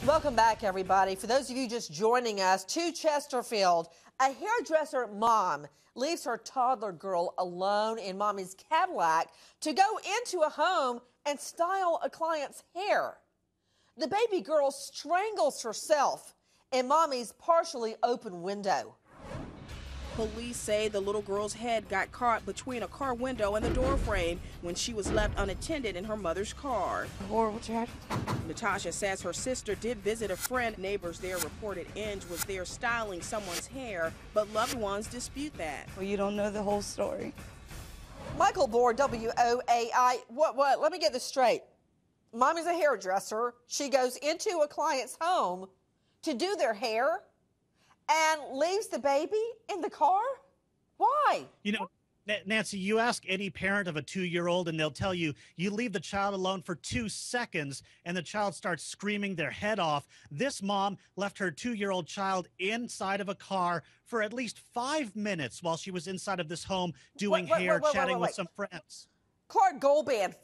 Welcome back, everybody. For those of you just joining us, to Chesterfield, a hairdresser mom leaves her toddler girl alone in mommy's Cadillac to go into a home and style a client's hair. The baby girl strangles herself in mommy's partially open window. Police say the little girl's head got caught between a car window and the door frame when she was left unattended in her mother's car. Horrible tragedy. Natasha says her sister did visit a friend. Neighbors there reported Inge was there styling someone's hair, but loved ones dispute that. Well, you don't know the whole story. Michael Bohr, WOAI. What? Let me get this straight. Mommy's a hairdresser. She goes into a client's home to do their hair and leaves the baby in the car? Why? You know, Nancy, you ask any parent of a 2-year-old and they'll tell you, you leave the child alone for 2 seconds and the child starts screaming their head off. This mom left her 2-year-old child inside of a car for at least 5 minutes while she was inside of this home doing hair, chatting with some friends. Clark Goldband,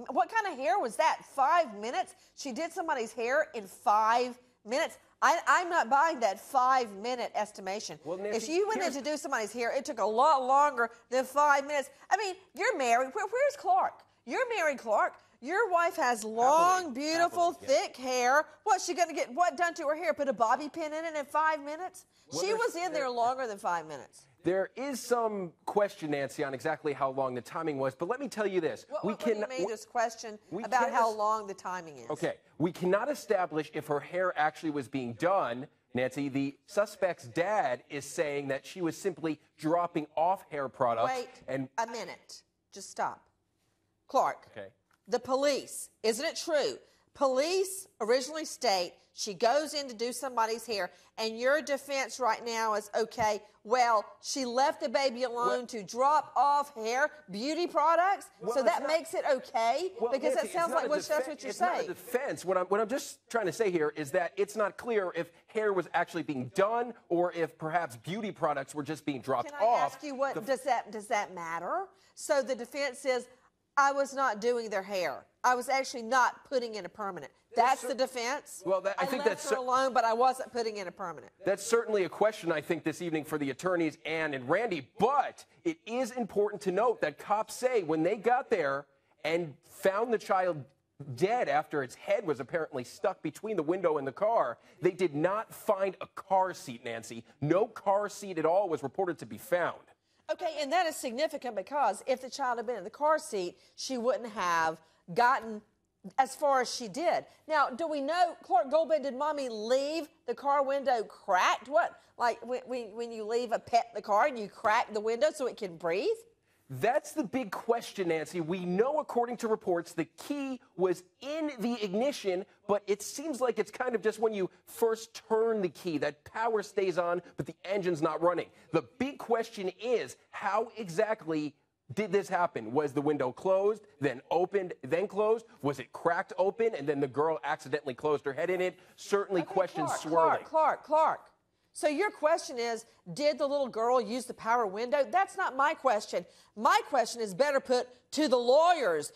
what kind of hair was that? 5 minutes? She did somebody's hair in 5 minutes? I'm not buying that 5-minute estimation. Well, Nancy, if you went in to do somebody's hair, it took a lot longer than 5 minutes. I mean, you're married. Where's Clark? You're married, Clark. Your wife has long, beautiful, thick hair. What's she going to get done to her hair? Put a bobby pin in it in 5 minutes? Well, she was in there longer than 5 minutes. There is some question, Nancy, on exactly how long the timing was, but let me tell you this. What do you mean, this question about how long the timing is? Okay, we cannot establish if her hair actually was being done. Nancy, the suspect's dad is saying that she was simply dropping off hair products. Wait a minute. Just stop. Clark, the police, isn't it true? Police originally state she goes in to do somebody's hair, and your defense right now is, okay, well, she left the baby alone to drop off hair, beauty products, so that makes it okay? Because Nancy, that sounds like that's what you're saying. It's not a defense. What I'm just trying to say here is that it's not clear if hair was actually being done or if perhaps beauty products were just being dropped off. Can I ask you, does that matter? So the defense is, I was not doing their hair. I was actually not putting in a permanent. That's the defense? Well, I think that's... I left her alone, but I wasn't putting in a permanent. That's certainly a question, I think, this evening for the attorneys, Ann and Randy. But it is important to note that cops say when they got there and found the child dead after its head was apparently stuck between the window and the car, they did not find a car seat, Nancy. No car seat at all was reported to be found. Okay, and that is significant because if the child had been in the car seat, she wouldn't have gotten as far as she did. Now, do we know, Clark Goldband, did mommy leave the car window cracked? What, like when you leave a pet in the car and you crack the window so it can breathe? That's the big question, Nancy. We know, according to reports, the key was in the ignition, but it seems like it's kind of just when you first turn the key, that power stays on, but the engine's not running. The big question is, how exactly did this happen? Was the window closed, then opened, then closed? Was it cracked open, and then the girl accidentally closed her head in it? Certainly questions swirling. Clark. So your question is, did the little girl use the power window? That's not my question. My question is better put to the lawyers.